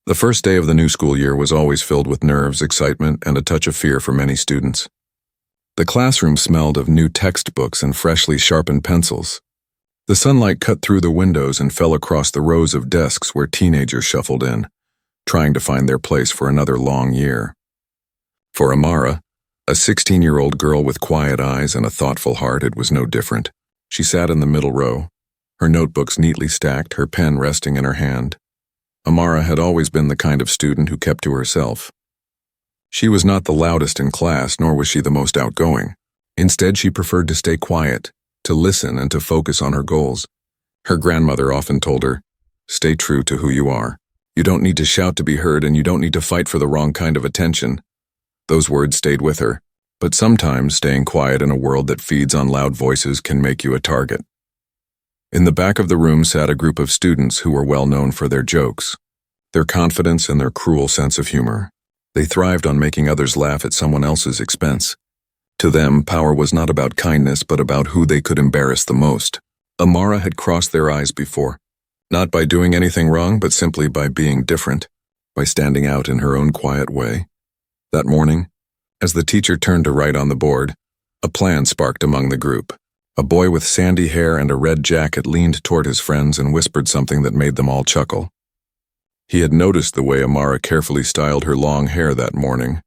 The first day of the new school year was always filled with nerves, excitement, and a touch of fear for many students. The classroom smelled of new textbooks and freshly sharpened pencils. The sunlight cut through the windows and fell across the rows of desks where teenagers shuffled in, trying to find their place for another long year. For Amara, a 16-year-old girl with quiet eyes and a thoughtful heart, it was no different. She sat in the middle row, her notebooks neatly stacked, her pen resting in her hand. Amara had always been the kind of student who kept to herself. She was not the loudest in class, nor was she the most outgoing. Instead, she preferred to stay quiet, to listen, and to focus on her goals. Her grandmother often told her, "Stay true to who you are. You don't need to shout to be heard, and you don't need to fight for the wrong kind of attention." Those words stayed with her, but sometimes staying quiet in a world that feeds on loud voices can make you a target. In the back of the room sat a group of students who were well known for their jokes, their confidence, and their cruel sense of humor. They thrived on making others laugh at someone else's expense. To them, power was not about kindness, but about who they could embarrass the most. Amara had crossed their eyes before, not by doing anything wrong, but simply by being different, by standing out in her own quiet way. That morning, as the teacher turned to write on the board, a plan sparked among the group. A boy with sandy hair and a red jacket leaned toward his friends and whispered something that made them all chuckle. He had noticed the way Amara carefully styled her long hair that morning,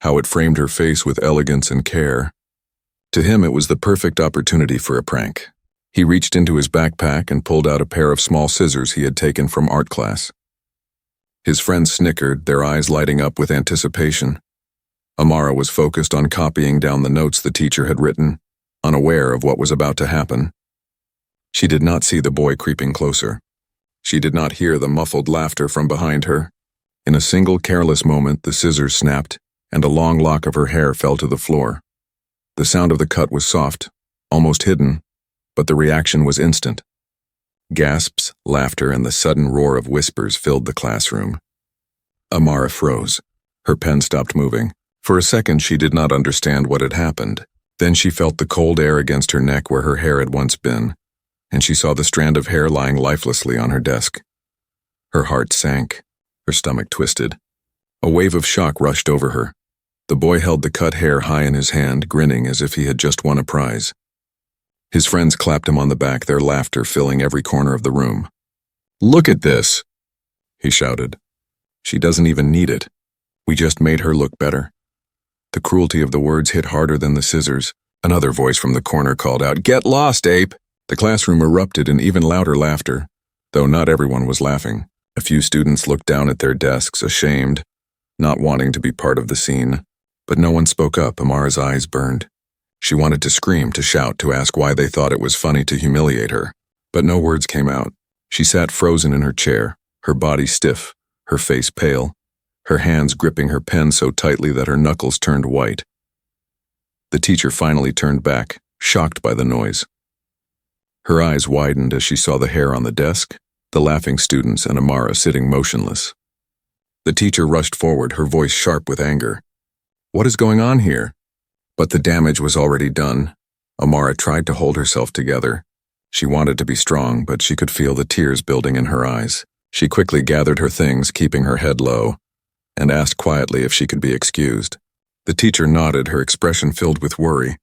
how it framed her face with elegance and care. To him, it was the perfect opportunity for a prank. He reached into his backpack and pulled out a pair of small scissors he had taken from art class. His friends snickered, their eyes lighting up with anticipation. Amara was focused on copying down the notes the teacher had written, unaware of what was about to happen. She did not see the boy creeping closer. She did not hear the muffled laughter from behind her. In a single careless moment, the scissors snapped, and a long lock of her hair fell to the floor. The sound of the cut was soft, almost hidden, but the reaction was instant. Gasps, laughter, and the sudden roar of whispers filled the classroom. Amara froze. Her pen stopped moving. For a second, she did not understand what had happened. Then she felt the cold air against her neck where her hair had once been, and she saw the strand of hair lying lifelessly on her desk. Her heart sank. Her stomach twisted. A wave of shock rushed over her. The boy held the cut hair high in his hand, grinning as if he had just won a prize. His friends clapped him on the back, their laughter filling every corner of the room. "Look at this!" he shouted. "She doesn't even need it. We just made her look better." The cruelty of the words hit harder than the scissors. Another voice from the corner called out, "Get lost, ape!" The classroom erupted in even louder laughter, though not everyone was laughing. A few students looked down at their desks, ashamed, not wanting to be part of the scene. But no one spoke up. Amara's eyes burned. She wanted to scream, to shout, to ask why they thought it was funny to humiliate her. But no words came out. She sat frozen in her chair, her body stiff, her face pale, her hands gripping her pen so tightly that her knuckles turned white. The teacher finally turned back, shocked by the noise. Her eyes widened as she saw the hair on the desk, the laughing students, and Amara sitting motionless. The teacher rushed forward, her voice sharp with anger. "What is going on here?" But the damage was already done. Amara tried to hold herself together. She wanted to be strong, but she could feel the tears building in her eyes. She quickly gathered her things, keeping her head low, and asked quietly if she could be excused. The teacher nodded, her expression filled with worry.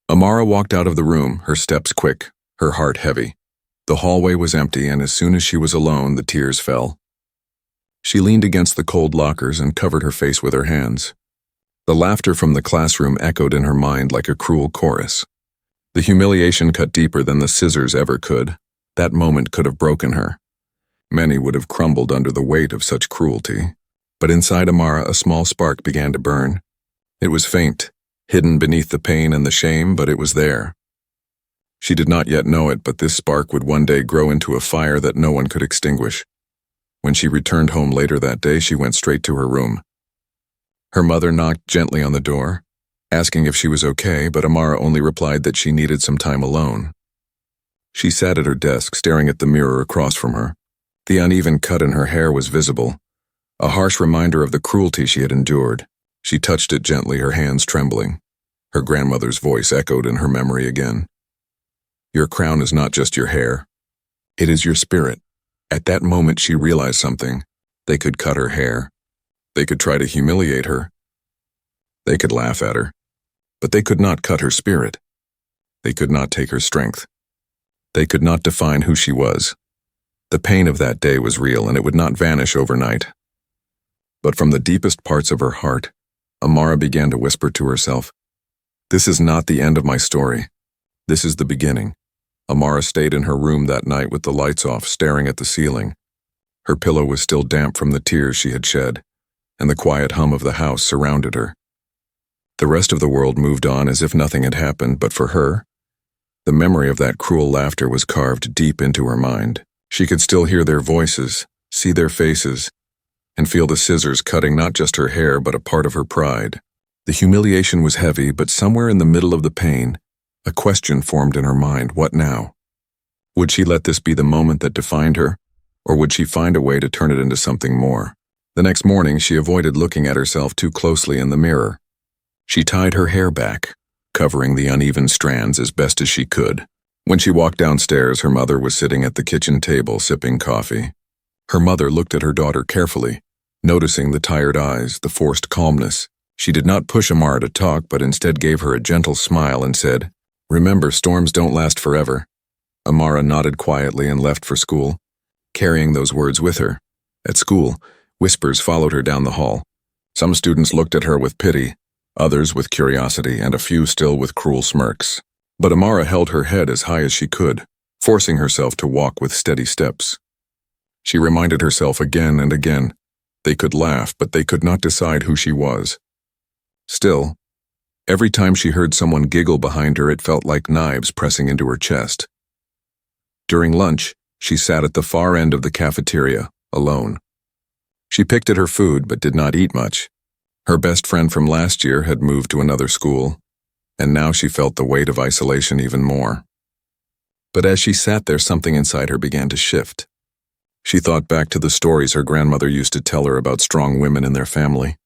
Amara walked out of the room, her steps quick, her heart heavy. The hallway was empty, and as soon as she was alone, the tears fell. She leaned against the cold lockers and covered her face with her hands. The laughter from the classroom echoed in her mind like a cruel chorus. The humiliation cut deeper than the scissors ever could. That moment could have broken her. Many would have crumbled under the weight of such cruelty. But inside Amara, a small spark began to burn. It was faint, hidden beneath the pain and the shame, but it was there. She did not yet know it, but this spark would one day grow into a fire that no one could extinguish. When she returned home later that day, she went straight to her room. Her mother knocked gently on the door, asking if she was okay, but Amara only replied that she needed some time alone. She sat at her desk, staring at the mirror across from her. The uneven cut in her hair was visible, a harsh reminder of the cruelty she had endured. She touched it gently, her hands trembling. Her grandmother's voice echoed in her memory again. "Your crown is not just your hair. It is your spirit." At that moment, she realized something. They could cut her hair. They could try to humiliate her. They could laugh at her. But they could not cut her spirit. They could not take her strength. They could not define who she was. The pain of that day was real, and it would not vanish overnight. But from the deepest parts of her heart, Amara began to whisper to herself, "This is not the end of my story. This is the beginning." Amara stayed in her room that night with the lights off, staring at the ceiling. Her pillow was still damp from the tears she had shed, and the quiet hum of the house surrounded her. The rest of the world moved on as if nothing had happened, but for her, the memory of that cruel laughter was carved deep into her mind. She could still hear their voices, see their faces, and feel the scissors cutting not just her hair but a part of her pride. The humiliation was heavy, but somewhere in the middle of the pain, a question formed in her mind: what now? Would she let this be the moment that defined her, or would she find a way to turn it into something more? The next morning, she avoided looking at herself too closely in the mirror. She tied her hair back, covering the uneven strands as best as she could. When she walked downstairs, her mother was sitting at the kitchen table sipping coffee. Her mother looked at her daughter carefully, noticing the tired eyes, the forced calmness. She did not push Amara to talk, but instead gave her a gentle smile and said, "Remember, storms don't last forever." Amara nodded quietly and left for school, carrying those words with her. At school, whispers followed her down the hall. Some students looked at her with pity, others with curiosity, and a few still with cruel smirks. But Amara held her head as high as she could, forcing herself to walk with steady steps. She reminded herself again and again, they could laugh, but they could not decide who she was. Still, every time she heard someone giggle behind her, it felt like knives pressing into her chest. During lunch, she sat at the far end of the cafeteria, alone. She picked at her food but did not eat much. Her best friend from last year had moved to another school, and now she felt the weight of isolation even more. But as she sat there, something inside her began to shift. She thought back to the stories her grandmother used to tell her about strong women in their family.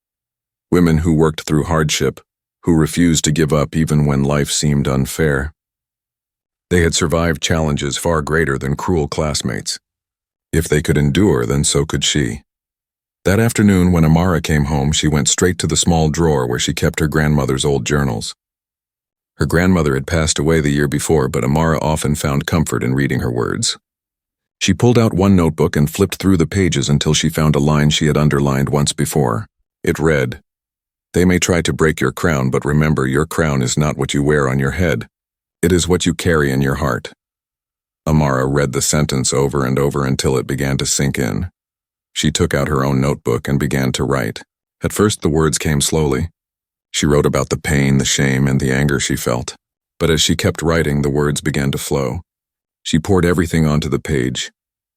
Women who worked through hardship, who refused to give up even when life seemed unfair. They had survived challenges far greater than cruel classmates. If they could endure, then so could she. That afternoon, when Amara came home, she went straight to the small drawer where she kept her grandmother's old journals. Her grandmother had passed away the year before, but Amara often found comfort in reading her words. She pulled out one notebook and flipped through the pages until she found a line she had underlined once before. It read, "They may try to break your crown, but remember, your crown is not what you wear on your head. It is what you carry in your heart." Amara read the sentence over and over until it began to sink in. She took out her own notebook and began to write. At first, the words came slowly. She wrote about the pain, the shame, and the anger she felt. But as she kept writing, the words began to flow. She poured everything onto the page.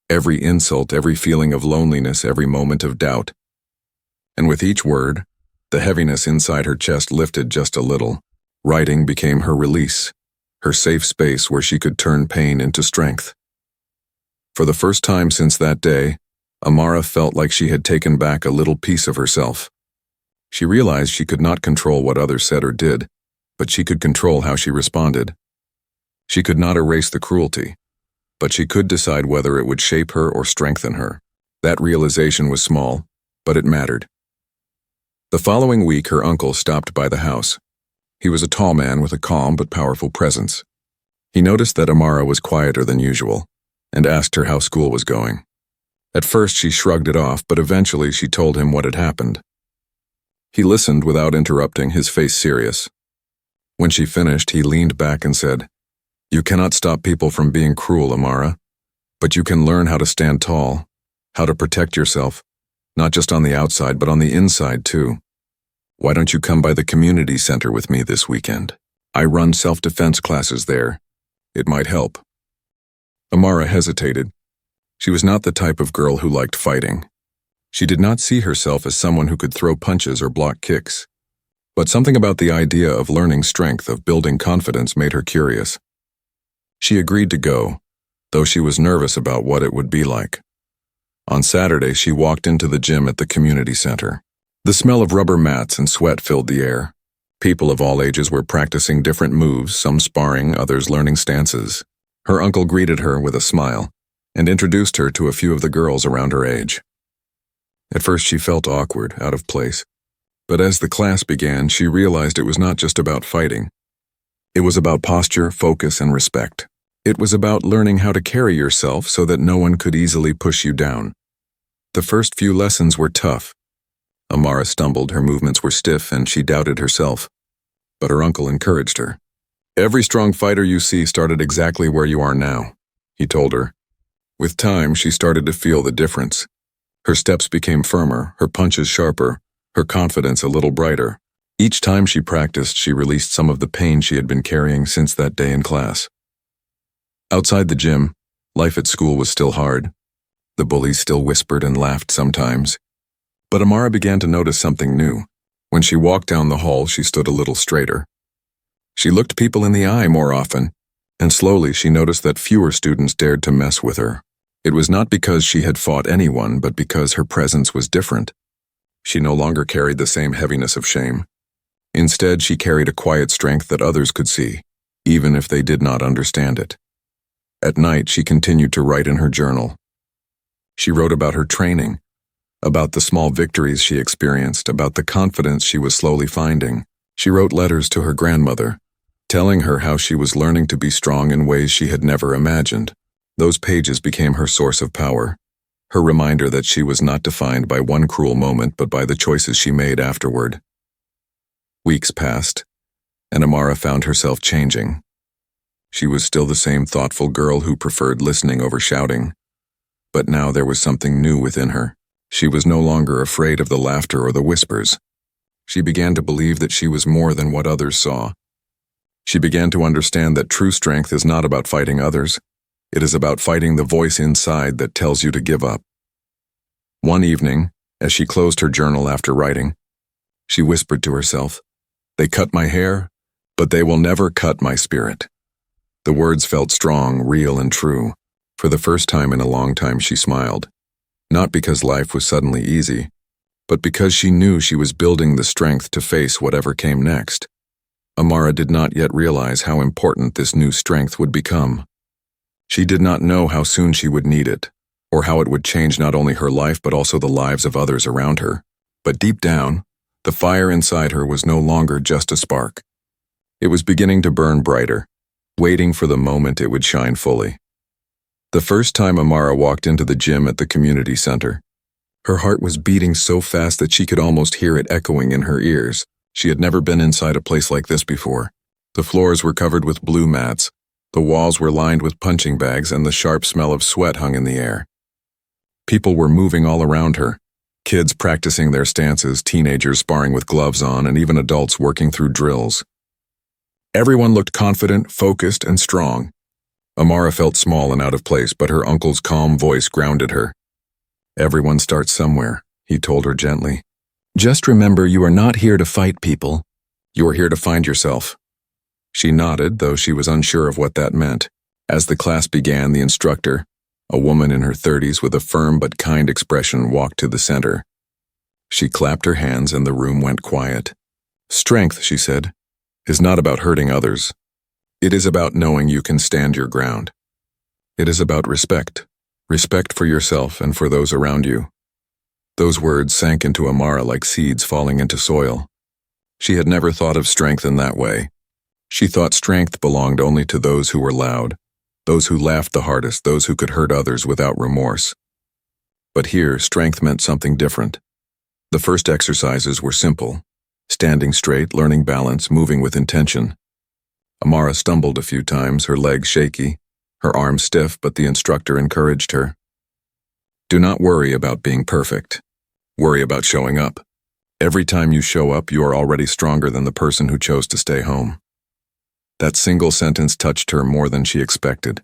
Every insult, every feeling of loneliness, every moment of doubt. And with each word, the heaviness inside her chest lifted just a little. Writing became her release, her safe space where she could turn pain into strength. For the first time since that day, Amara felt like she had taken back a little piece of herself. She realized she could not control what others said or did, but she could control how she responded. She could not erase the cruelty, but she could decide whether it would shape her or strengthen her. That realization was small, but it mattered. The following week, her uncle stopped by the house. He was a tall man with a calm but powerful presence. He noticed that Amara was quieter than usual, and asked her how school was going. At first, she shrugged it off, but eventually she told him what had happened. He listened without interrupting, his face serious. When she finished, he leaned back and said, "You cannot stop people from being cruel, Amara, but you can learn how to stand tall, how to protect yourself, not just on the outside, but on the inside too. Why don't you come by the community center with me this weekend? I run self-defense classes there. It might help." Amara hesitated. She was not the type of girl who liked fighting. She did not see herself as someone who could throw punches or block kicks. But something about the idea of learning strength, of building confidence, made her curious. She agreed to go, though she was nervous about what it would be like. On Saturday, she walked into the gym at the community center. The smell of rubber mats and sweat filled the air. People of all ages were practicing different moves, some sparring, others learning stances. Her uncle greeted her with a smile and introduced her to a few of the girls around her age. At first she felt awkward, out of place. But as the class began, she realized it was not just about fighting. It was about posture, focus, and respect. It was about learning how to carry yourself so that no one could easily push you down. The first few lessons were tough. Amara stumbled, her movements were stiff, and she doubted herself. But her uncle encouraged her. "Every strong fighter you see started exactly where you are now," he told her. With time, she started to feel the difference. Her steps became firmer, her punches sharper, her confidence a little brighter. Each time she practiced, she released some of the pain she had been carrying since that day in class. Outside the gym, life at school was still hard. The bullies still whispered and laughed sometimes. But Amara began to notice something new. When she walked down the hall, she stood a little straighter. She looked people in the eye more often, and slowly she noticed that fewer students dared to mess with her. It was not because she had fought anyone, but because her presence was different. She no longer carried the same heaviness of shame. Instead, she carried a quiet strength that others could see, even if they did not understand it. At night, she continued to write in her journal. She wrote about her training, about the small victories she experienced, about the confidence she was slowly finding. She wrote letters to her grandmother, telling her how she was learning to be strong in ways she had never imagined. Those pages became her source of power, her reminder that she was not defined by one cruel moment but by the choices she made afterward. Weeks passed, and Amara found herself changing. She was still the same thoughtful girl who preferred listening over shouting. But now there was something new within her. She was no longer afraid of the laughter or the whispers. She began to believe that she was more than what others saw. She began to understand that true strength is not about fighting others. It is about fighting the voice inside that tells you to give up. One evening, as she closed her journal after writing, she whispered to herself, "They cut my hair, but they will never cut my spirit." The words felt strong, real, and true. For the first time in a long time, she smiled. Not because life was suddenly easy, but because she knew she was building the strength to face whatever came next. Amara did not yet realize how important this new strength would become. She did not know how soon she would need it, or how it would change not only her life but also the lives of others around her. But deep down, the fire inside her was no longer just a spark. It was beginning to burn brighter, waiting for the moment it would shine fully. The first time Amara walked into the gym at the community center, her heart was beating so fast that she could almost hear it echoing in her ears. She had never been inside a place like this before. The floors were covered with blue mats, the walls were lined with punching bags, and the sharp smell of sweat hung in the air. People were moving all around her, kids practicing their stances, teenagers sparring with gloves on, and even adults working through drills. Everyone looked confident, focused, and strong. Amara felt small and out of place, but her uncle's calm voice grounded her. "Everyone starts somewhere," he told her gently. "Just remember, you are not here to fight people. You are here to find yourself." She nodded, though she was unsure of what that meant. As the class began, the instructor, a woman in her 30s with a firm but kind expression, walked to the center. She clapped her hands and the room went quiet. "Strength," she said, "is not about hurting others. It is about knowing you can stand your ground. It is about respect, respect for yourself and for those around you." Those words sank into Amara like seeds falling into soil. She had never thought of strength in that way. She thought strength belonged only to those who were loud, those who laughed the hardest, those who could hurt others without remorse. But here, strength meant something different. The first exercises were simple: standing straight, learning balance, moving with intention. Amara stumbled a few times, her legs shaky, her arms stiff, but the instructor encouraged her. "Do not worry about being perfect. Worry about showing up. Every time you show up, you are already stronger than the person who chose to stay home." That single sentence touched her more than she expected.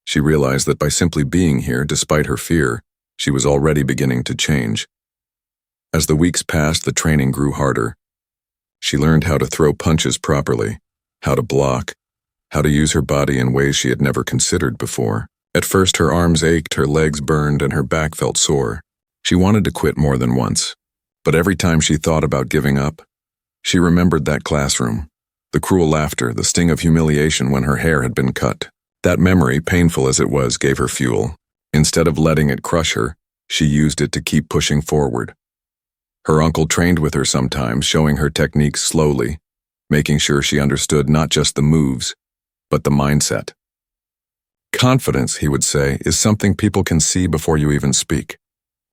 She realized that by simply being here, despite her fear, she was already beginning to change. As the weeks passed, the training grew harder. She learned how to throw punches properly, how to block, how to use her body in ways she had never considered before. At first, her arms ached, her legs burned, and her back felt sore. She wanted to quit more than once, but every time she thought about giving up, she remembered that classroom, the cruel laughter, the sting of humiliation when her hair had been cut. That memory, painful as it was, gave her fuel. Instead of letting it crush her, She used it to keep pushing forward. Her uncle trained with her sometimes, showing her techniques slowly, making sure she understood not just the moves, but the mindset. Confidence, he would say, is something people can see before you even speak.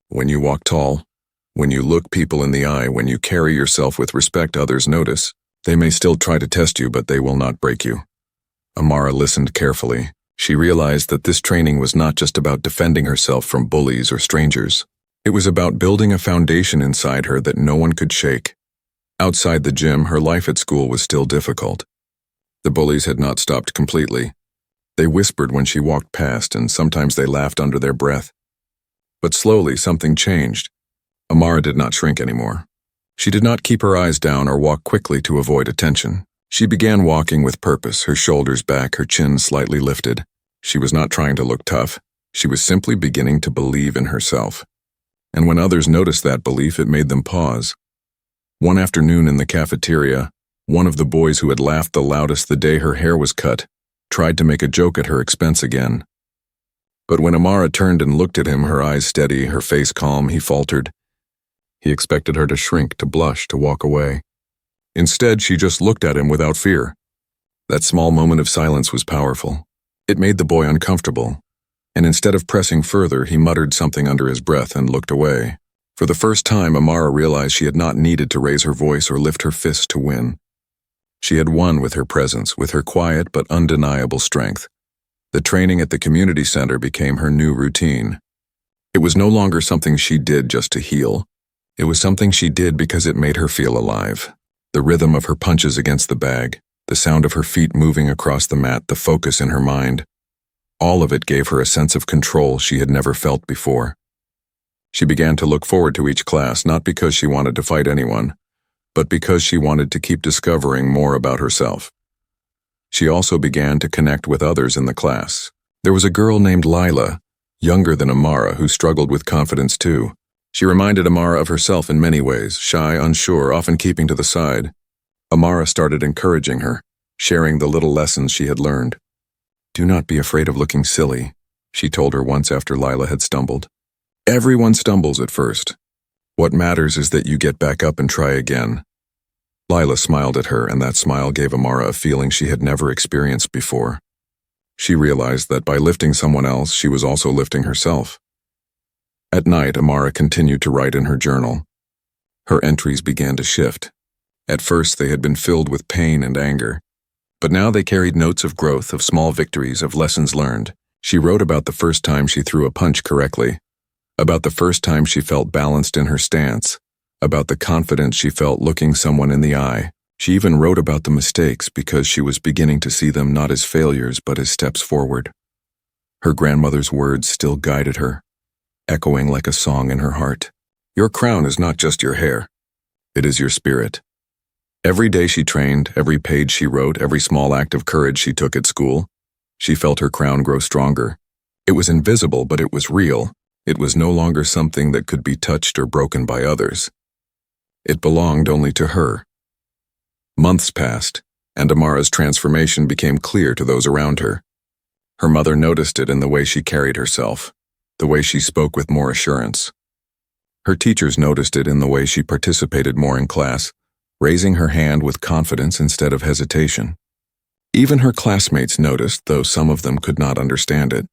When you walk tall, when you look people in the eye, when you carry yourself with respect others notice, they may still try to test you, but they will not break you. Amara listened carefully. She realized that this training was not just about defending herself from bullies or strangers. It was about building a foundation inside her that no one could shake. Outside the gym, her life at school was still difficult. The bullies had not stopped completely. They whispered when she walked past, and sometimes they laughed under their breath. But slowly, something changed. Amara did not shrink anymore. She did not keep her eyes down or walk quickly to avoid attention. She began walking with purpose, her shoulders back, her chin slightly lifted. She was not trying to look tough. She was simply beginning to believe in herself. And when others noticed that belief, it made them pause. One afternoon in the cafeteria, one of the boys who had laughed the loudest the day her hair was cut tried to make a joke at her expense again. But when Amara turned and looked at him, her eyes steady, her face calm, he faltered. He expected her to shrink, to blush, to walk away. Instead, she just looked at him without fear. That small moment of silence was powerful. It made the boy uncomfortable, and instead of pressing further, he muttered something under his breath and looked away. For the first time, Amara realized she had not needed to raise her voice or lift her fist to win. She had won with her presence, with her quiet but undeniable strength. The training at the community center became her new routine. It was no longer something she did just to heal. It was something she did because it made her feel alive. The rhythm of her punches against the bag, the sound of her feet moving across the mat, the focus in her mind. All of it gave her a sense of control she had never felt before. She began to look forward to each class, not because she wanted to fight anyone, but because she wanted to keep discovering more about herself. She also began to connect with others in the class. There was a girl named Lila, younger than Amara, who struggled with confidence too. She reminded Amara of herself in many ways, shy, unsure, often keeping to the side. Amara started encouraging her, sharing the little lessons she had learned. "Do not be afraid of looking silly," she told her once after Lila had stumbled. "Everyone stumbles at first. What matters is that you get back up and try again." Lila smiled at her, and that smile gave Amara a feeling she had never experienced before. She realized that by lifting someone else, she was also lifting herself. At night, Amara continued to write in her journal. Her entries began to shift. At first, they had been filled with pain and anger, but now they carried notes of growth, of small victories, of lessons learned. She wrote about the first time she threw a punch correctly, about the first time she felt balanced in her stance, about the confidence she felt looking someone in the eye. She even wrote about the mistakes because she was beginning to see them not as failures but as steps forward. Her grandmother's words still guided her, echoing like a song in her heart. "Your crown is not just your hair. It is your spirit." Every day she trained, every page she wrote, every small act of courage she took at school, she felt her crown grow stronger. It was invisible, but it was real. It was no longer something that could be touched or broken by others. It belonged only to her. Months passed, and Amara's transformation became clear to those around her. Her mother noticed it in the way she carried herself, the way she spoke with more assurance. Her teachers noticed it in the way she participated more in class, raising her hand with confidence instead of hesitation. Even her classmates noticed, though some of them could not understand it.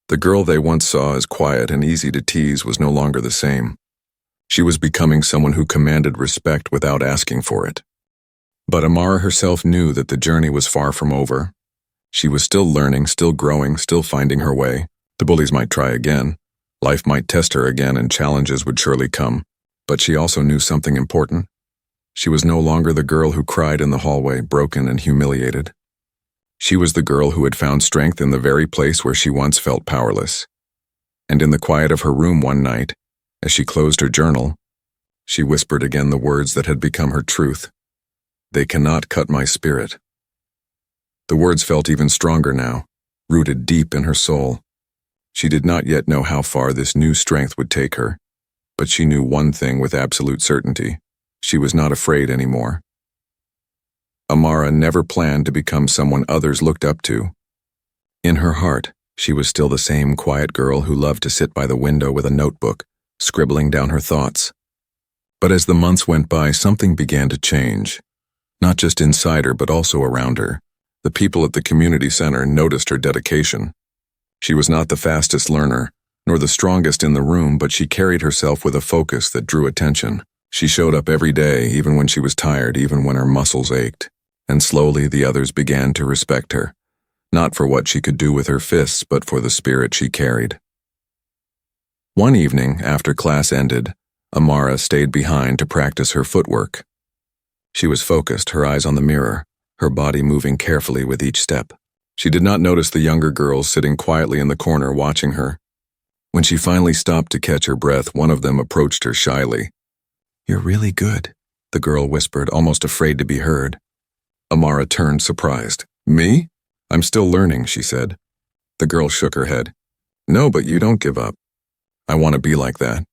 The girl they once saw as quiet and easy to tease was no longer the same. She was becoming someone who commanded respect without asking for it. But Amara herself knew that the journey was far from over. She was still learning, still growing, still finding her way. The bullies might try again. Life might test her again, and challenges would surely come. But she also knew something important. She was no longer the girl who cried in the hallway, broken and humiliated. She was the girl who had found strength in the very place where she once felt powerless. And in the quiet of her room one night, as she closed her journal, she whispered again the words that had become her truth. "They cannot cut my spirit." The words felt even stronger now, rooted deep in her soul. She did not yet know how far this new strength would take her, but she knew one thing with absolute certainty. She was not afraid anymore. Amara never planned to become someone others looked up to. In her heart, She was still the same quiet girl who loved to sit by the window with a notebook, scribbling down her thoughts. But as the months went by, something began to change. Not just inside her, but also around her. The people at the community center noticed her dedication. She was not the fastest learner, nor the strongest in the room, but she carried herself with a focus that drew attention. She showed up every day, even when she was tired, even when her muscles ached. And slowly the others began to respect her. Not for what she could do with her fists, but for the spirit she carried. One evening, after class ended, Amara stayed behind to practice her footwork. She was focused, her eyes on the mirror, her body moving carefully with each step. She did not notice the younger girls sitting quietly in the corner watching her. When she finally stopped to catch her breath, one of them approached her shyly. "You're really good," the girl whispered, almost afraid to be heard. Amara turned, surprised. "Me? I'm still learning," she said. The girl shook her head. "No, but you don't give up. I want to be like that."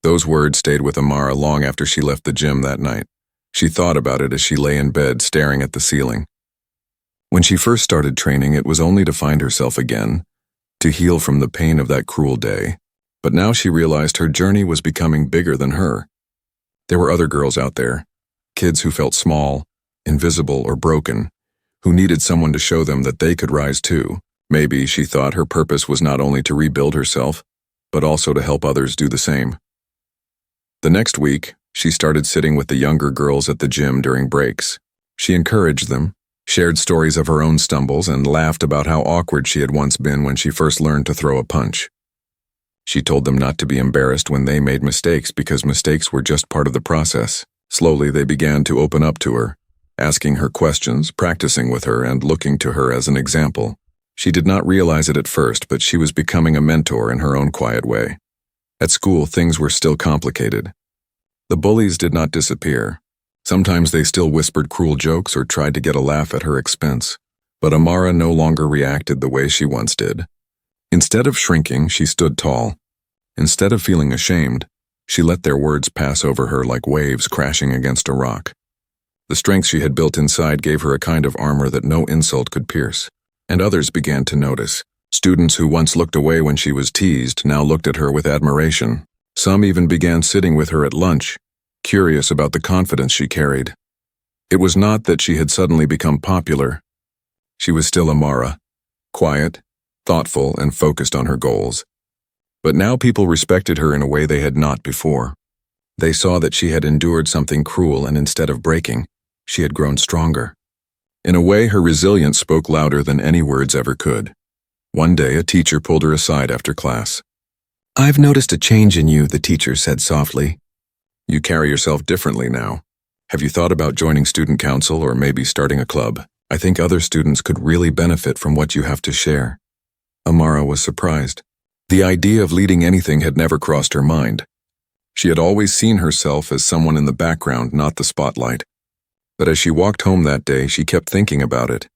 Those words stayed with Amara long after she left the gym that night. She thought about it as she lay in bed, staring at the ceiling. When she first started training, it was only to find herself again, to heal from the pain of that cruel day. But now she realized her journey was becoming bigger than her. There were other girls out there, kids who felt small, invisible, or broken, who needed someone to show them that they could rise too. Maybe, she thought, her purpose was not only to rebuild herself, but also to help others do the same. The next week, she started sitting with the younger girls at the gym during breaks. She encouraged them, shared stories of her own stumbles, and laughed about how awkward she had once been when she first learned to throw a punch. She told them not to be embarrassed when they made mistakes, because mistakes were just part of the process. Slowly, they began to open up to her, asking her questions, practicing with her, and looking to her as an example. She did not realize it at first, but she was becoming a mentor in her own quiet way. At school, things were still complicated. The bullies did not disappear. Sometimes they still whispered cruel jokes or tried to get a laugh at her expense. But Amara no longer reacted the way she once did. Instead of shrinking, she stood tall. Instead of feeling ashamed, she let their words pass over her like waves crashing against a rock. The strength she had built inside gave her a kind of armor that no insult could pierce. And others began to notice. Students who once looked away when she was teased now looked at her with admiration. Some even began sitting with her at lunch, curious about the confidence she carried. It was not that she had suddenly become popular. She was still Amara, quiet, thoughtful, and focused on her goals. But now people respected her in a way they had not before. They saw that she had endured something cruel, and instead of breaking, she had grown stronger. In a way, her resilience spoke louder than any words ever could. One day, a teacher pulled her aside after class. "I've noticed a change in you," the teacher said softly. "You carry yourself differently now. Have you thought about joining student council or maybe starting a club? I think other students could really benefit from what you have to share." Amara was surprised. The idea of leading anything had never crossed her mind. She had always seen herself as someone in the background, not the spotlight. But as she walked home that day, she kept thinking about it.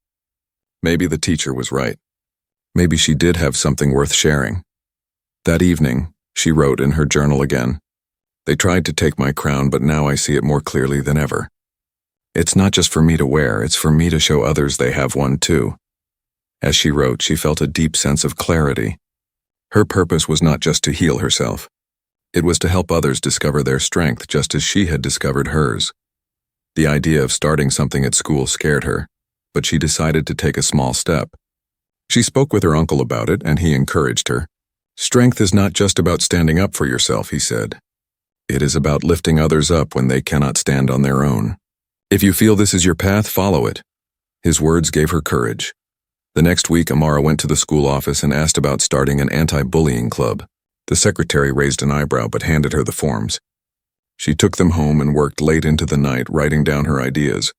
Maybe the teacher was right. Maybe she did have something worth sharing. That evening, she wrote in her journal again. "They tried to take my crown, but now I see it more clearly than ever. It's not just for me to wear, it's for me to show others they have one too." As she wrote, she felt a deep sense of clarity. Her purpose was not just to heal herself. It was to help others discover their strength just as she had discovered hers. The idea of starting something at school scared her, but she decided to take a small step. She spoke with her uncle about it, and he encouraged her. "Strength is not just about standing up for yourself," he said. "It is about lifting others up when they cannot stand on their own. If you feel this is your path, follow it." His words gave her courage. The next week, Amara went to the school office and asked about starting an anti-bullying club. The secretary raised an eyebrow but handed her the forms. She took them home and worked late into the night, writing down her ideas.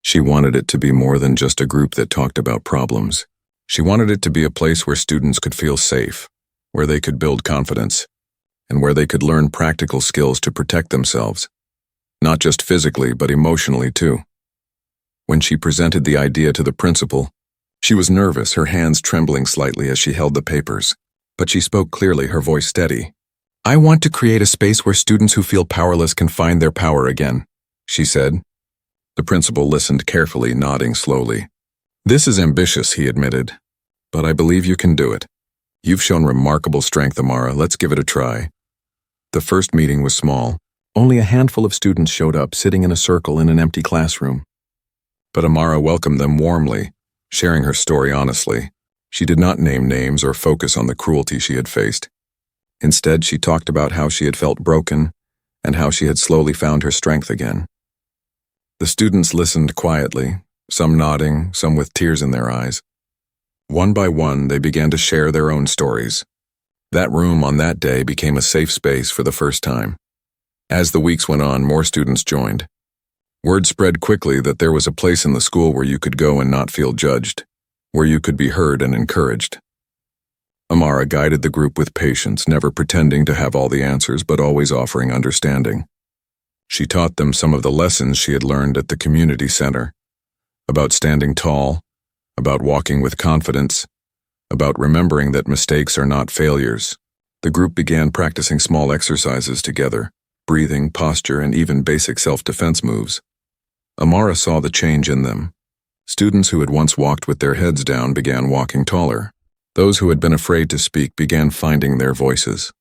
She wanted it to be more than just a group that talked about problems. She wanted it to be a place where students could feel safe, where they could build confidence, and where they could learn practical skills to protect themselves. Not just physically, but emotionally too. When she presented the idea to the principal, she was nervous, her hands trembling slightly as she held the papers. But she spoke clearly, her voice steady. "I want to create a space where students who feel powerless can find their power again," she said. The principal listened carefully, nodding slowly. "This is ambitious," he admitted. But I believe you can do it. You've shown remarkable strength, Amara. Let's give it a try. The first meeting was small. Only a handful of students showed up, sitting in a circle in an empty classroom. But Amara welcomed them warmly, sharing her story honestly. She did not name names or focus on the cruelty she had faced. Instead, she talked about how she had felt broken and how she had slowly found her strength again. The students listened quietly, some nodding, some with tears in their eyes. One by one, they began to share their own stories. That room on that day became a safe space for the first time. As the weeks went on, more students joined. Word spread quickly that there was a place in the school where you could go and not feel judged, where you could be heard and encouraged. Amara guided the group with patience, never pretending to have all the answers, but always offering understanding. She taught them some of the lessons she had learned at the community center, about standing tall, about walking with confidence, about remembering that mistakes are not failures. The group began practicing small exercises together, breathing, posture, and even basic self-defense moves. Amara saw the change in them. Students who had once walked with their heads down began walking taller. Those who had been afraid to speak began finding their voices.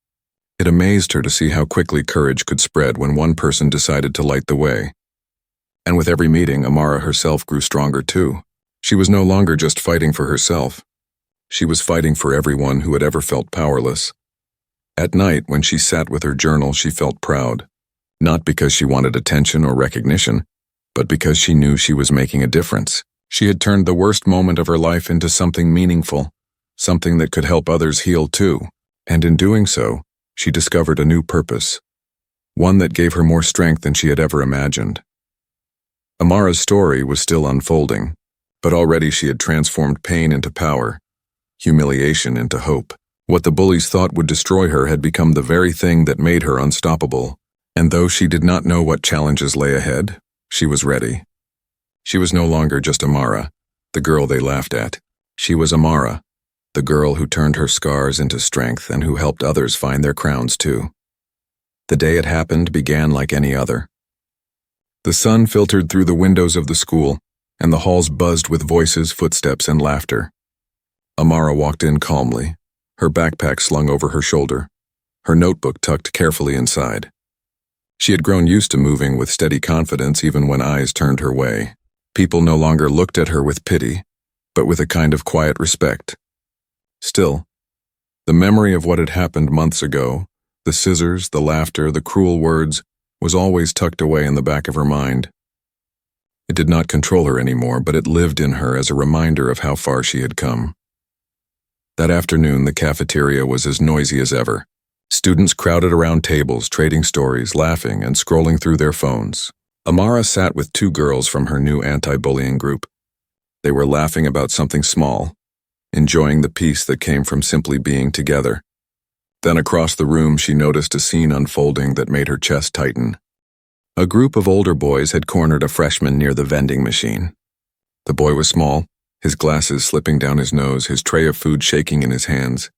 It amazed her to see how quickly courage could spread when one person decided to light the way. And with every meeting, Amara herself grew stronger too. She was no longer just fighting for herself. She was fighting for everyone who had ever felt powerless. At night, when she sat with her journal, she felt proud, not because she wanted attention or recognition, but because she knew she was making a difference. She had turned the worst moment of her life into something meaningful, something that could help others heal too. And in doing so, she discovered a new purpose, one that gave her more strength than she had ever imagined. Amara's story was still unfolding, but already she had transformed pain into power, humiliation into hope. What the bullies thought would destroy her had become the very thing that made her unstoppable. And though she did not know what challenges lay ahead, she was ready. She was no longer just Amara, the girl they laughed at. She was Amara, the girl who turned her scars into strength and who helped others find their crowns too. The day it happened began like any other. The sun filtered through the windows of the school, and the halls buzzed with voices, footsteps, and laughter. Amara walked in calmly, her backpack slung over her shoulder, her notebook tucked carefully inside. She had grown used to moving with steady confidence even when eyes turned her way. People no longer looked at her with pity, but with a kind of quiet respect. Still, the memory of what had happened months ago, the scissors, the laughter, the cruel words, was always tucked away in the back of her mind. It did not control her anymore, but it lived in her as a reminder of how far she had come. That afternoon, the cafeteria was as noisy as ever. Students crowded around tables, trading stories, laughing, and scrolling through their phones. Amara sat with two girls from her new anti-bullying group. They were laughing about something small, enjoying the peace that came from simply being together. Then across the room, she noticed a scene unfolding that made her chest tighten. A group of older boys had cornered a freshman near the vending machine. The boy was small, his glasses slipping down his nose, his tray of food shaking in his hands.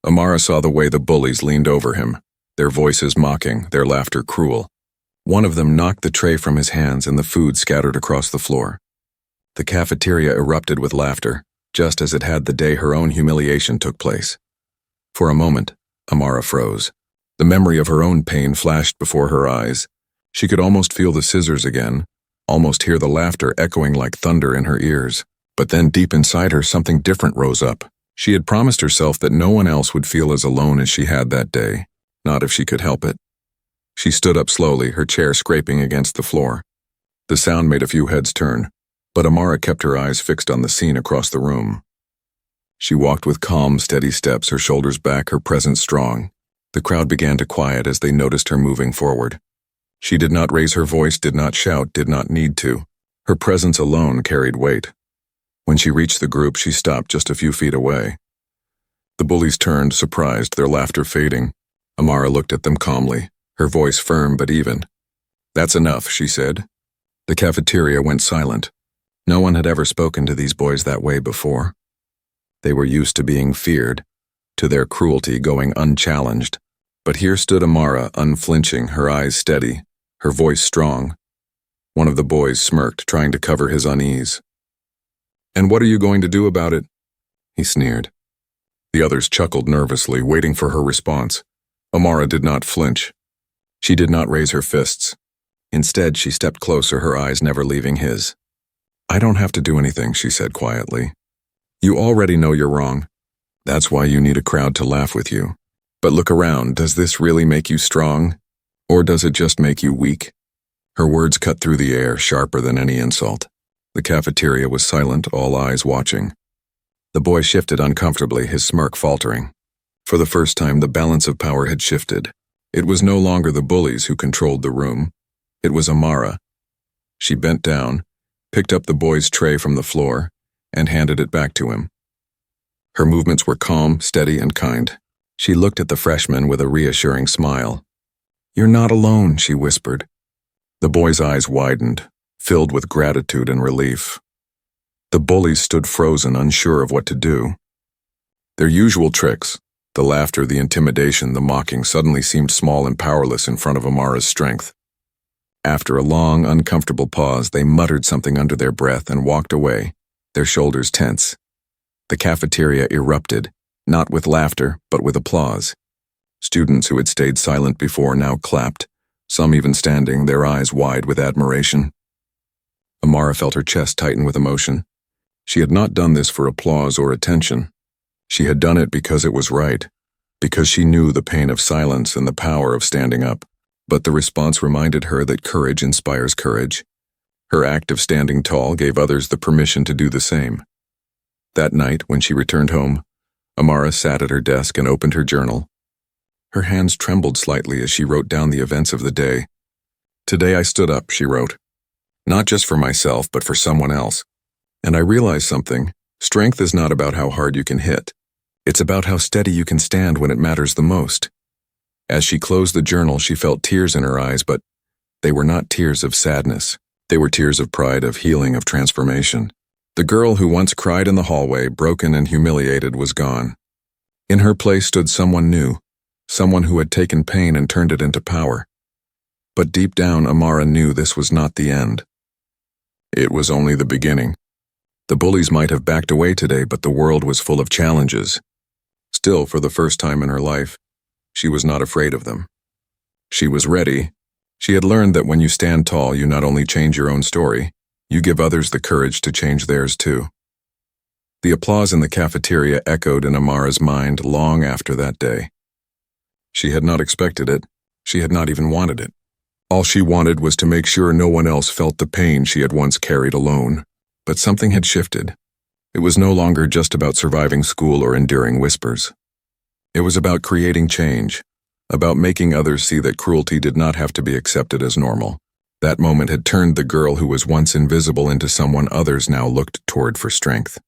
Amara saw the way the bullies leaned over him, their voices mocking, their laughter cruel. One of them knocked the tray from his hands and the food scattered across the floor. The cafeteria erupted with laughter, just as it had the day her own humiliation took place. For a moment, Amara froze. The memory of her own pain flashed before her eyes. She could almost feel the scissors again, almost hear the laughter echoing like thunder in her ears. But then deep inside her, something different rose up. She had promised herself that no one else would feel as alone as she had that day, not if she could help it. She stood up slowly, her chair scraping against the floor. The sound made a few heads turn, but Amara kept her eyes fixed on the scene across the room. She walked with calm, steady steps, her shoulders back, her presence strong. The crowd began to quiet as they noticed her moving forward. She did not raise her voice, did not shout, did not need to. Her presence alone carried weight. When she reached the group, she stopped just a few feet away. The bullies turned, surprised, their laughter fading. Amara looked at them calmly, her voice firm but even. "That's enough," she said. The cafeteria went silent. No one had ever spoken to these boys that way before. They were used to being feared, to their cruelty going unchallenged. But here stood Amara, unflinching, her eyes steady, her voice strong. One of the boys smirked, trying to cover his unease. "And what are you going to do about it?" he sneered. The others chuckled nervously, waiting for her response. Amara did not flinch. She did not raise her fists. Instead, she stepped closer, her eyes never leaving his. "I don't have to do anything," she said quietly. "You already know you're wrong. That's why you need a crowd to laugh with you. But look around, does this really make you strong? Or does it just make you weak?" Her words cut through the air, sharper than any insult. The cafeteria was silent, all eyes watching. The boy shifted uncomfortably, his smirk faltering. For the first time, the balance of power had shifted. It was no longer the bullies who controlled the room. It was Amara. She bent down, picked up the boy's tray from the floor, and handed it back to him. Her movements were calm, steady, and kind. She looked at the freshman with a reassuring smile. "You're not alone," she whispered. The boy's eyes widened, filled with gratitude and relief. The bullies stood frozen, unsure of what to do. Their usual tricks, the laughter, the intimidation, the mocking, suddenly seemed small and powerless in front of Amara's strength. After a long, uncomfortable pause, they muttered something under their breath and walked away, their shoulders tense. The cafeteria erupted, not with laughter, but with applause. Students who had stayed silent before now clapped, some even standing, their eyes wide with admiration. Amara felt her chest tighten with emotion. She had not done this for applause or attention. She had done it because it was right, because she knew the pain of silence and the power of standing up. But the response reminded her that courage inspires courage. Her act of standing tall gave others the permission to do the same. That night, when she returned home, Amara sat at her desk and opened her journal. Her hands trembled slightly as she wrote down the events of the day. "Today I stood up," she wrote. "Not just for myself, but for someone else. And I realized something. Strength is not about how hard you can hit. It's about how steady you can stand when it matters the most." As she closed the journal, she felt tears in her eyes, but they were not tears of sadness. They were tears of pride, of healing, of transformation. The girl who once cried in the hallway, broken and humiliated, was gone. In her place stood someone new, someone who had taken pain and turned it into power. But deep down, Amara knew this was not the end. It was only the beginning. The bullies might have backed away today, but the world was full of challenges. Still, for the first time in her life, she was not afraid of them. She was ready. She had learned that when you stand tall, you not only change your own story, you give others the courage to change theirs too. The applause in the cafeteria echoed in Amara's mind long after that day. She had not expected it. She had not even wanted it. All she wanted was to make sure no one else felt the pain she had once carried alone. But something had shifted. It was no longer just about surviving school or enduring whispers. It was about creating change, about making others see that cruelty did not have to be accepted as normal. That moment had turned the girl who was once invisible into someone others now looked toward for strength.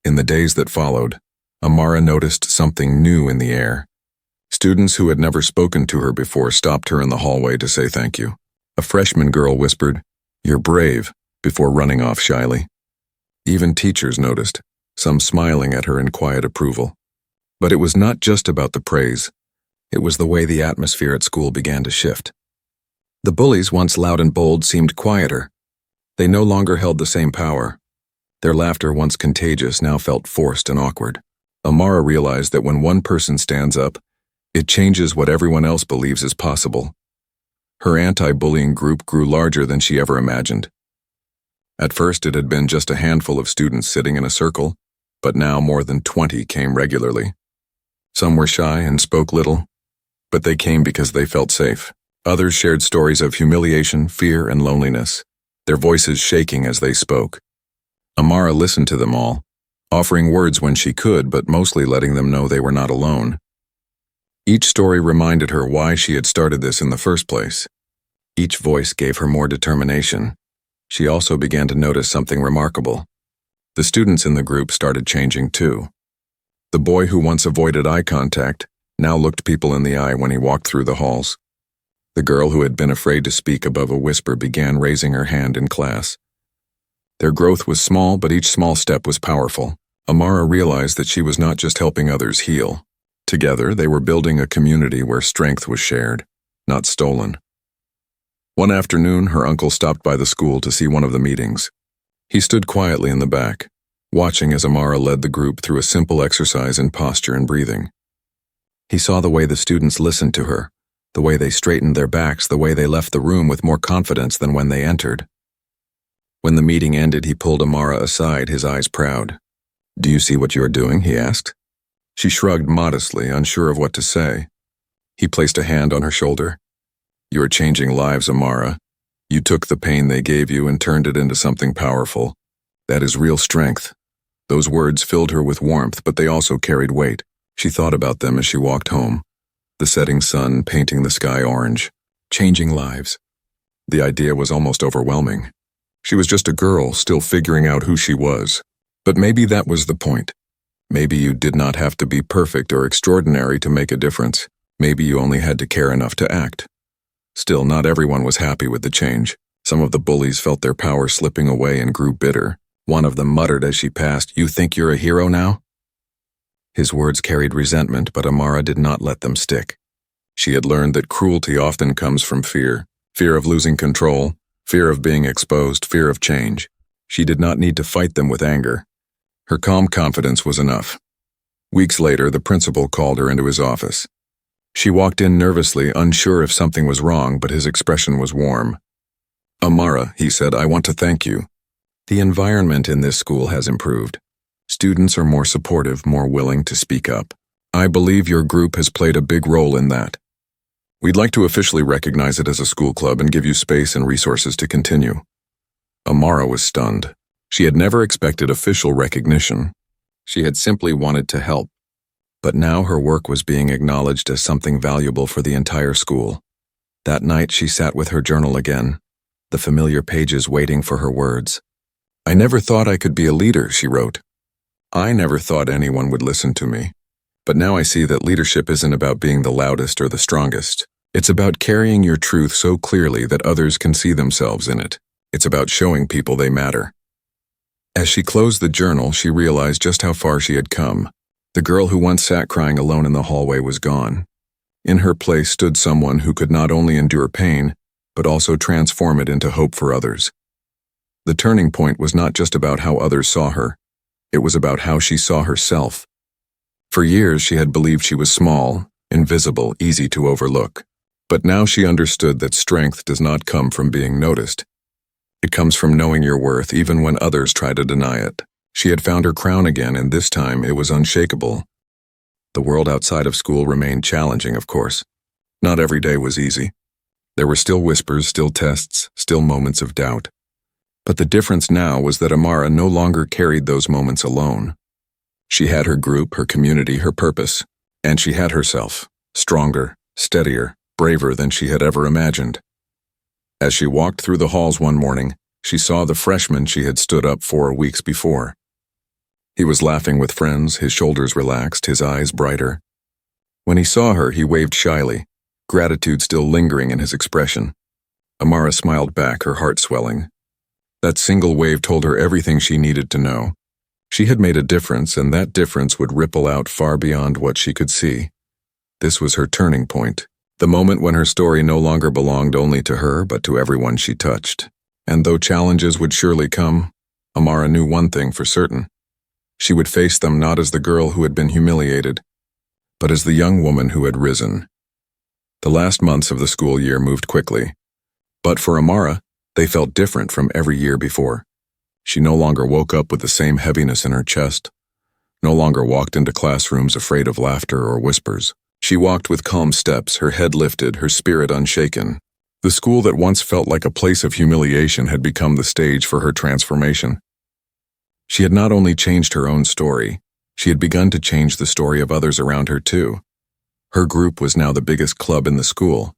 In the days that followed, Amara noticed something new in the air. Students who had never spoken to her before stopped her in the hallway to say thank you. A freshman girl whispered, "You're brave," before running off shyly. Even teachers noticed, some smiling at her in quiet approval. But it was not just about the praise. It was the way the atmosphere at school began to shift. The bullies, once loud and bold, seemed quieter. They no longer held the same power. Their laughter, once contagious, now felt forced and awkward. Amara realized that when one person stands up, it changes what everyone else believes is possible. Her anti-bullying group grew larger than she ever imagined. At first, it had been just a handful of students sitting in a circle, but now more than 20 came regularly. Some were shy and spoke little, but they came because they felt safe. Others shared stories of humiliation, fear, and loneliness, their voices shaking as they spoke. Amara listened to them all, offering words when she could, but mostly letting them know they were not alone. Each story reminded her why she had started this in the first place. Each voice gave her more determination. She also began to notice something remarkable. The students in the group started changing too. The boy who once avoided eye contact now looked people in the eye when he walked through the halls. The girl who had been afraid to speak above a whisper began raising her hand in class. Their growth was small, but each small step was powerful. Amara realized that she was not just helping others heal. Together, they were building a community where strength was shared, not stolen. One afternoon, her uncle stopped by the school to see one of the meetings. He stood quietly in the back, watching as Amara led the group through a simple exercise in posture and breathing. He saw the way the students listened to her, the way they straightened their backs, the way they left the room with more confidence than when they entered. When the meeting ended, he pulled Amara aside, his eyes proud. "Do you see what you are doing?" he asked. She shrugged modestly, unsure of what to say. He placed a hand on her shoulder. "You are changing lives, Amara. You took the pain they gave you and turned it into something powerful. That is real strength." Those words filled her with warmth, but they also carried weight. She thought about them as she walked home. The setting sun painting the sky orange. Changing lives. The idea was almost overwhelming. She was just a girl, still figuring out who she was. But maybe that was the point. Maybe you did not have to be perfect or extraordinary to make a difference. Maybe you only had to care enough to act. Still, not everyone was happy with the change. Some of the bullies felt their power slipping away and grew bitter. One of them muttered as she passed, "You think you're a hero now?" His words carried resentment, but Amara did not let them stick. She had learned that cruelty often comes from fear. Fear of losing control, fear of being exposed, fear of change. She did not need to fight them with anger. Her calm confidence was enough. Weeks later, the principal called her into his office. She walked in nervously, unsure if something was wrong, but his expression was warm. "Amara," he said, "I want to thank you. The environment in this school has improved. Students are more supportive, more willing to speak up. I believe your group has played a big role in that. We'd like to officially recognize it as a school club and give you space and resources to continue." Amara was stunned. She had never expected official recognition. She had simply wanted to help. But now her work was being acknowledged as something valuable for the entire school. That night she sat with her journal again, the familiar pages waiting for her words. "I never thought I could be a leader," she wrote. "I never thought anyone would listen to me. But now I see that leadership isn't about being the loudest or the strongest. It's about carrying your truth so clearly that others can see themselves in it. It's about showing people they matter." As she closed the journal, she realized just how far she had come. The girl who once sat crying alone in the hallway was gone. In her place stood someone who could not only endure pain, but also transform it into hope for others. The turning point was not just about how others saw her. It was about how she saw herself. For years she had believed she was small, invisible, easy to overlook. But now she understood that strength does not come from being noticed. It comes from knowing your worth even when others try to deny it. She had found her crown again, and this time it was unshakable. The world outside of school remained challenging, of course. Not every day was easy. There were still whispers, still tests, still moments of doubt. But the difference now was that Amara no longer carried those moments alone. She had her group, her community, her purpose, and she had herself, stronger, steadier, braver than she had ever imagined. As she walked through the halls one morning, she saw the freshman she had stood up for weeks before. He was laughing with friends, his shoulders relaxed, his eyes brighter. When he saw her, he waved shyly, gratitude still lingering in his expression. Amara smiled back, her heart swelling. That single wave told her everything she needed to know. She had made a difference, and that difference would ripple out far beyond what she could see. This was her turning point, the moment when her story no longer belonged only to her, but to everyone she touched. And though challenges would surely come, Amara knew one thing for certain. She would face them not as the girl who had been humiliated, but as the young woman who had risen. The last months of the school year moved quickly. But for Amara, they felt different from every year before. She no longer woke up with the same heaviness in her chest, no longer walked into classrooms afraid of laughter or whispers. She walked with calm steps, her head lifted, her spirit unshaken. The school that once felt like a place of humiliation had become the stage for her transformation. She had not only changed her own story, she had begun to change the story of others around her too. Her group was now the biggest club in the school.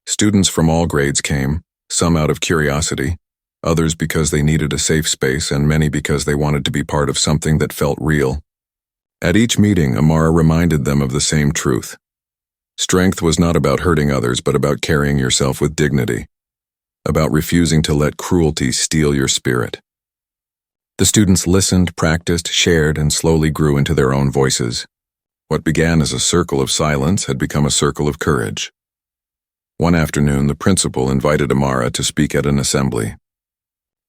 Students from all grades came, some out of curiosity, others because they needed a safe space, and many because they wanted to be part of something that felt real. At each meeting, Amara reminded them of the same truth. Strength was not about hurting others, but about carrying yourself with dignity, about refusing to let cruelty steal your spirit. The students listened, practiced, shared, and slowly grew into their own voices. What began as a circle of silence had become a circle of courage. One afternoon, the principal invited Amara to speak at an assembly.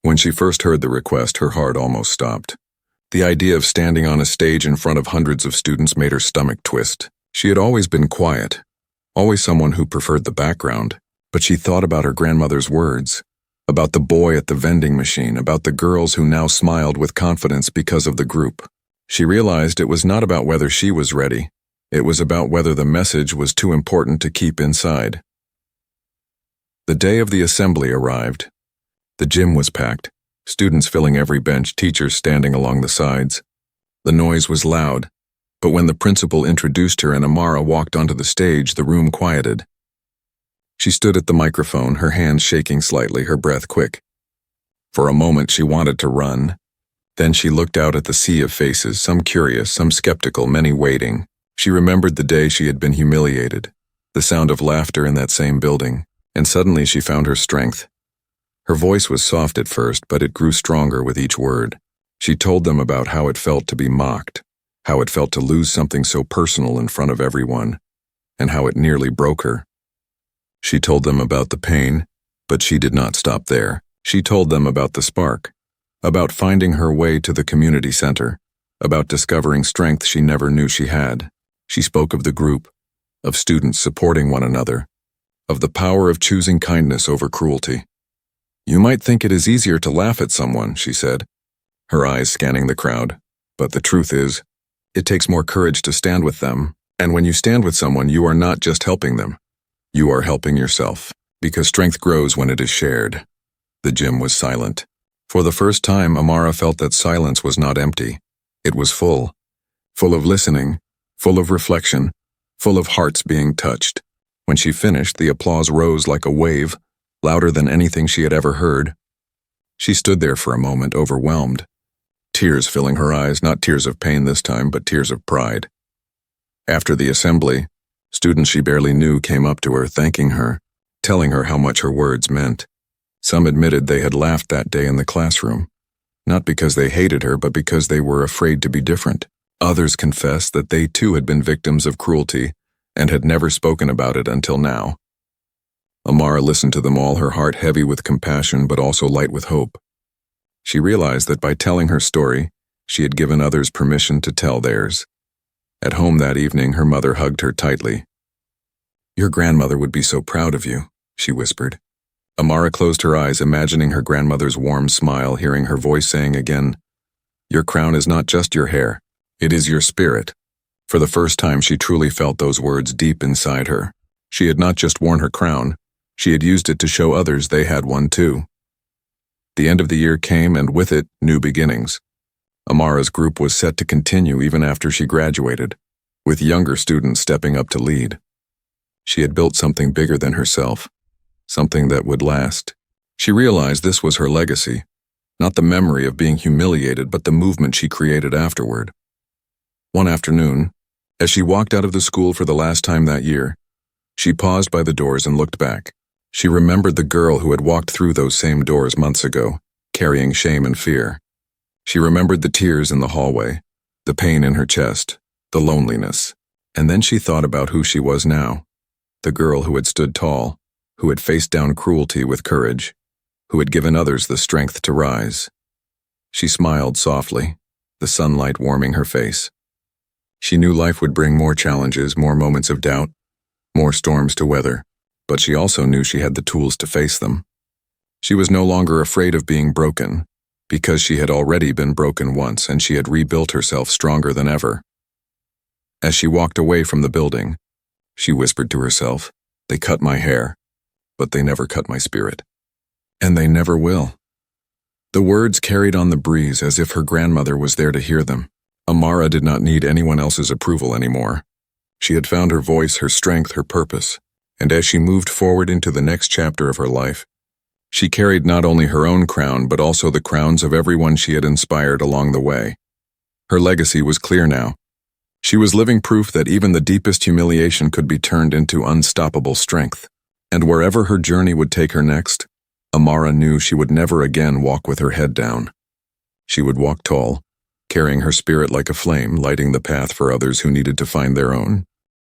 When she first heard the request, her heart almost stopped. The idea of standing on a stage in front of hundreds of students made her stomach twist. She had always been quiet, always someone who preferred the background, but she thought about her grandmother's words, about the boy at the vending machine, about the girls who now smiled with confidence because of the group. She realized it was not about whether she was ready. It was about whether the message was too important to keep inside. The day of the assembly arrived. The gym was packed, students filling every bench, teachers standing along the sides. The noise was loud, but when the principal introduced her and Amara walked onto the stage, the room quieted. She stood at the microphone, her hands shaking slightly, her breath quick. For a moment she wanted to run. Then she looked out at the sea of faces, some curious, some skeptical, many waiting. She remembered the day she had been humiliated, the sound of laughter in that same building, and suddenly she found her strength. Her voice was soft at first, but it grew stronger with each word. She told them about how it felt to be mocked, how it felt to lose something so personal in front of everyone, and how it nearly broke her. She told them about the pain, but she did not stop there. She told them about the spark, about finding her way to the community center, about discovering strength she never knew she had. She spoke of the group, of students supporting one another, of the power of choosing kindness over cruelty. You might think it is easier to laugh at someone, she said, her eyes scanning the crowd, but the truth is, it takes more courage to stand with them, and when you stand with someone, you are not just helping them. You are helping yourself, because strength grows when it is shared. The gym was silent. For the first time, Amara felt that silence was not empty. It was full of listening, full of reflection, full of hearts being touched. When she finished, the applause rose like a wave, louder than anything she had ever heard. She stood there for a moment, overwhelmed, tears filling her eyes, not tears of pain this time, but tears of pride. After the assembly, students she barely knew came up to her, thanking her, telling her how much her words meant. Some admitted they had laughed that day in the classroom, not because they hated her, but because they were afraid to be different. Others confessed that they too had been victims of cruelty and had never spoken about it until now. Amara listened to them all, her heart heavy with compassion but also light with hope. She realized that by telling her story, she had given others permission to tell theirs. At home that evening, her mother hugged her tightly. "Your grandmother would be so proud of you," she whispered. Amara closed her eyes, imagining her grandmother's warm smile, hearing her voice saying again, "Your crown is not just your hair. It is your spirit." For the first time, she truly felt those words deep inside her. She had not just worn her crown, she had used it to show others they had one too. The end of the year came, and with it, new beginnings. Amara's group was set to continue even after she graduated, with younger students stepping up to lead. She had built something bigger than herself, something that would last. She realized this was her legacy, not the memory of being humiliated, but the movement she created afterward. One afternoon, as she walked out of the school for the last time that year, she paused by the doors and looked back. She remembered the girl who had walked through those same doors months ago, carrying shame and fear. She remembered the tears in the hallway, the pain in her chest, the loneliness. And then she thought about who she was now, the girl who had stood tall, who had faced down cruelty with courage, who had given others the strength to rise. She smiled softly, the sunlight warming her face. She knew life would bring more challenges, more moments of doubt, more storms to weather, but she also knew she had the tools to face them. She was no longer afraid of being broken, because she had already been broken once and she had rebuilt herself stronger than ever. As she walked away from the building, she whispered to herself, "They cut my hair, but they never cut my spirit. And they never will." The words carried on the breeze as if her grandmother was there to hear them. Amara did not need anyone else's approval anymore. She had found her voice, her strength, her purpose, and as she moved forward into the next chapter of her life, she carried not only her own crown but also the crowns of everyone she had inspired along the way. Her legacy was clear now. She was living proof that even the deepest humiliation could be turned into unstoppable strength. And wherever her journey would take her next, Amara knew she would never again walk with her head down. She would walk tall, carrying her spirit like a flame, lighting the path for others who needed to find their own.